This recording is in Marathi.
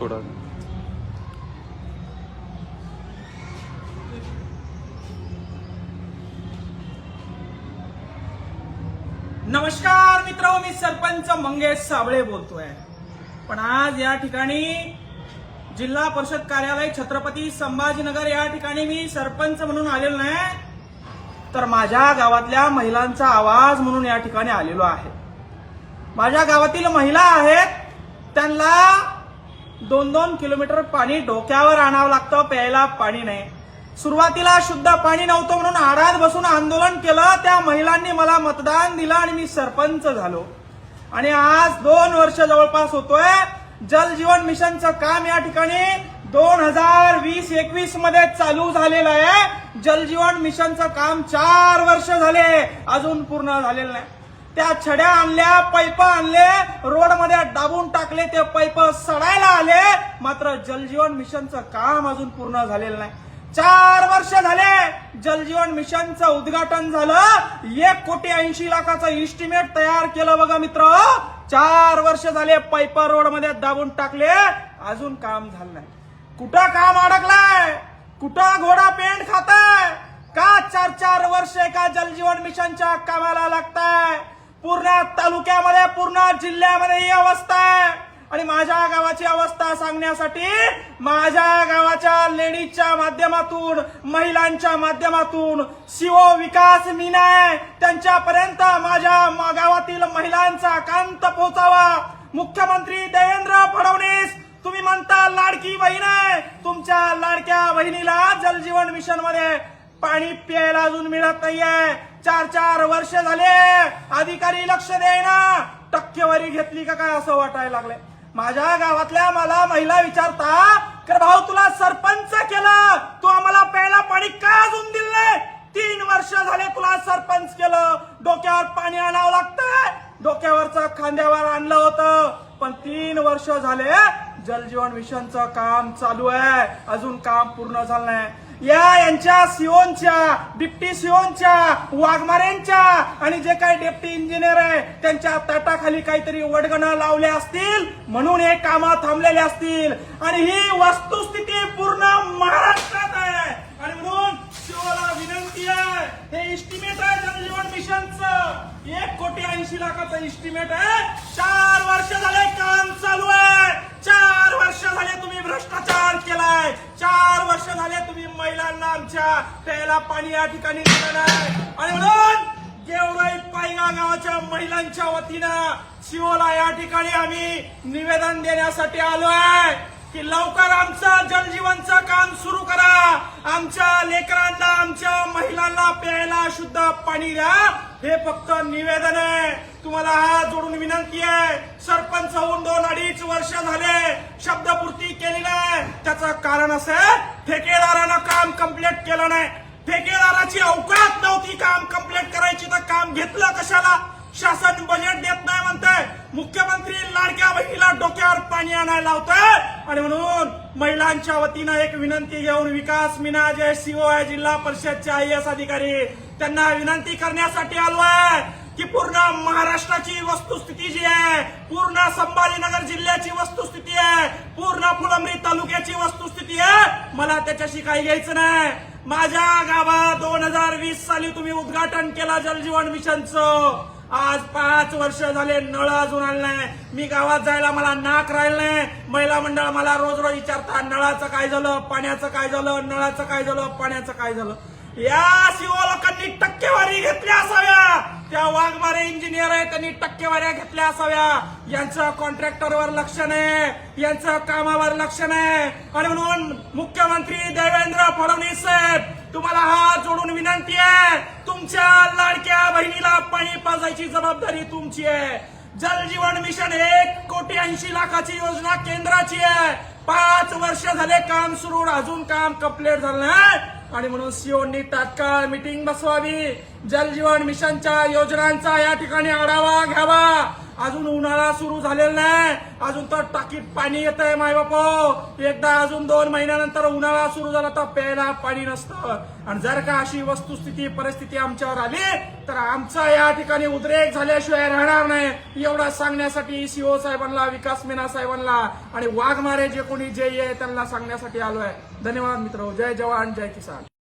थोडा. नमस्कार मित्रांनो, मी सरपंच मंगेश साबळे बोलतोय. पण आज या ठिकाणी जिल्हा परिषद कार्यालय छत्रपती संभाजीनगर या ठिकाणी मी सरपंच म्हणून आलेलो नाही, तर माझ्या गावातल्या महिलांचा आवाज म्हणून या ठिकाणी आलेलो आहे. माझ्या गावातील महिला आहेत, त्यांना 2-2 किलोमीटर पाणी डोक्यावर आणावं लागतं, प्यायला पाणी नाही. सुरुवातीला शुद्ध पाणी नव्हतं म्हणून आडात बसून आंदोलन केलं. त्या महिलांनी मला मतदान दिलं आणि मी सरपंच झालो. आणि आज 2 वर्ष जवळपास होतोय. जल जीवन मिशनचं काम या ठिकाणी 2020-21 मध्ये चालू झालेलं आहे. जल जीवन मिशनचं काम 4 वर्ष झाले, अजून पूर्ण झालेलं नाही. त्या छड्या आणल्या, पैप आणले, रोडमध्ये दाबून टाकले, ते पैप सडायला आले, मात्र जल जीवन मिशनचं काम अजून पूर्ण झालेलं नाही. 4 वर्ष झाले जल जीवन मिशनचं उद्घाटन झालं. 1,80,00,000 इस्टिमेट तयार केलं बघा मित्र. 4 वर्ष झाले, पैप रोडमध्ये दाबून टाकले, अजून काम झालं नाही. कुठं काम अडकलाय? कुठं घोडा पेंट खाताय? का 4-4 वर्ष एका जल जीवन मिशनच्या कामाला लागताय? पूर्ण तालुक्यामध्ये, पूर्ण जिल्ह्यामध्ये ही अवस्था आहे. आणि माझ्या गावाची अवस्था सांगण्यासाठी माझ्या गावाच्या लेडीजच्या माध्यमातून, महिलांच्या माध्यमातून सीओ विकास मीना आहे, त्यांच्यापर्यंत माझ्या गावातील महिलांचा कांत पोहोचावा. मुख्यमंत्री देवेंद्र फडणवीस, तुम्ही म्हणता लाडकी बहीण आहे, तुमच्या लाडक्या बहिणीला जल जीवन मिशन मध्ये पाणी प्यायला अजून मिळत नाहीये. 4-4 वर्ष झाले, अधिकारी लक्ष देईना. टक्केवारी घेतली का काय असं वाटायला लागलंय. माझ्या गावातल्या मला महिला विचारता, कर भाऊ तुला सरपंच केलं, तू आम्हाला प्यायला पाणी का अजून दिलं नाही? 3 वर्ष झाले तुला सरपंच केलं, डोक्यावर पाणी आणावं लागतंय. डोक्यावरचं खांद्यावर आणलं होतं, पण 3 वर्ष झाले जल जीवन मिशनचं काम चालू आहे, अजून काम पूर्ण झालं नाही. यांच्या सीओनच्या, डिप्टी सीओनच्या, वाघमारेंच्या आणि जे काही डेप्टी इंजिनियर आहे त्यांच्या ताटाखाली काहीतरी वडगणा लावल्या असतील, म्हणून हे कामं थांबलेले असतील. आणि ही वस्तुस्थिती पूर्ण महाराष्ट्रात आहे. आणि म्हणून सीओला विनंती आहे, हे इस्टिमेट आहे जल जीवन मिशनचं, 1,80,00,000 इस्टिमेट आहे. 4 वर्ष झाले काम चालू आहे. 4 वर्ष झाले तुम्ही भ्रष्टाचार केलाय. 4 वर्ष झाले तुम्ही महिलांना आमच्या प्यायला पाणी या ठिकाणी दिलं नाही. आणि म्हणून गेवराई पायगा गावाच्या महिलांच्या वतीनं सीओला या ठिकाणी आम्ही निवेदन देण्यासाठी आलो आहे की लवकर आमचं जल जीवनचं काम सुरू करा. आमच्या लेकरांना, आमच्या महिलांना प्यायला शुद्ध पाणी द्या. हे फक्त निवेदन आहे. तुम्हाला हात जोडून विनंती आहे. सरपंच होऊन 2-2.5 वर्ष झाले, शब्दपूर्ती केली नाही. त्याचं कारण असं आहे, ठेकेदारानं काम कंप्लीट केलं नाही. ठेकेदाराची अवकात नव्हती काम कंप्लीट करायची, तर काम घेतलं कशाला? शासन बजेट देत नाही म्हणतंय. मुख्यमंत्री लाडक्या बहिणीला डोक्यावर पाणी आणायला लावतोय. आणि म्हणून महिलांच्या वतीनं एक विनंती घेऊन विकास मीना, जे सीओ आहे जिल्हा परिषदचे IAS अधिकारी, त्यांना विनंती करण्यासाठी आलो आहे की पूर्ण महाराष्ट्राची वस्तुस्थिती जी आहे, पूर्ण संभाजीनगर जिल्ह्याची वस्तुस्थिती आहे, पूर्ण फुलंब्री तालुक्याची वस्तुस्थिती आहे, मला त्याच्याशी काही घ्यायचं नाही. माझ्या गावात 2020 साली तुम्ही उद्घाटन केलं जल जीवन मिशनचं. आज 5 वर्ष झाले, नळ अजून आलं नाही. मी गावात जायला मला नाक राहिलं नाही. महिला मंडळ मला रोज विचारतात, नळाचं काय झालं, पाण्याचं काय झालं, नळाचं काय झालं, पाण्याचं काय झालं. या सीओ लोकांनी टक्केवारी घेतल्या असाव्या. त्या वाघमारे इंजिनियर आहे, त्यांनी टक्केवाऱ्या घेतल्या असाव्या. यांचं कॉन्ट्रॅक्टरवर लक्ष नाही, यांचं कामावर लक्ष नाही. आणि म्हणून मुख्यमंत्री देवेंद्र फडणवीस साहेब, तुम्हाला हात जोडून विनंती आहे, तुमच्या लाडक्या बहिणीला पाणी पाजायची जबाबदारी तुमची आहे. जल जीवन मिशन 1,80,00,000 योजना केंद्राची आहे. 5 वर्ष झाले काम सुरू, अजून काम कंप्लीट झालं नाही. आणि म्हणून सीओनी तात्काळ मीटिंग बसवावी, जल जीवन मिशनच्या योजनांचा या ठिकाणी आढावा घ्यावा अजून उन्हाळा सुरू झालेला नाही, अजून तर टाकीत पाणी येत आहे माय बापो. एकदा अजून 2 महिन्यानंतर उन्हाळा सुरू झाला तर प्यायला पाणी नसतं. आणि जर का अशी वस्तुस्थिती परिस्थिती आमच्यावर आली तर आमचा या ठिकाणी उद्रेक झाल्याशिवाय राहणार नाही. एवढा सांगण्यासाठी सीओ साहेबांना, विकास मीना साहेबांना आणि वाघमारे जे कोणी जे आहे त्यांना सांगण्यासाठी आलोय. धन्यवाद मित्र. जय जवान जय किसान.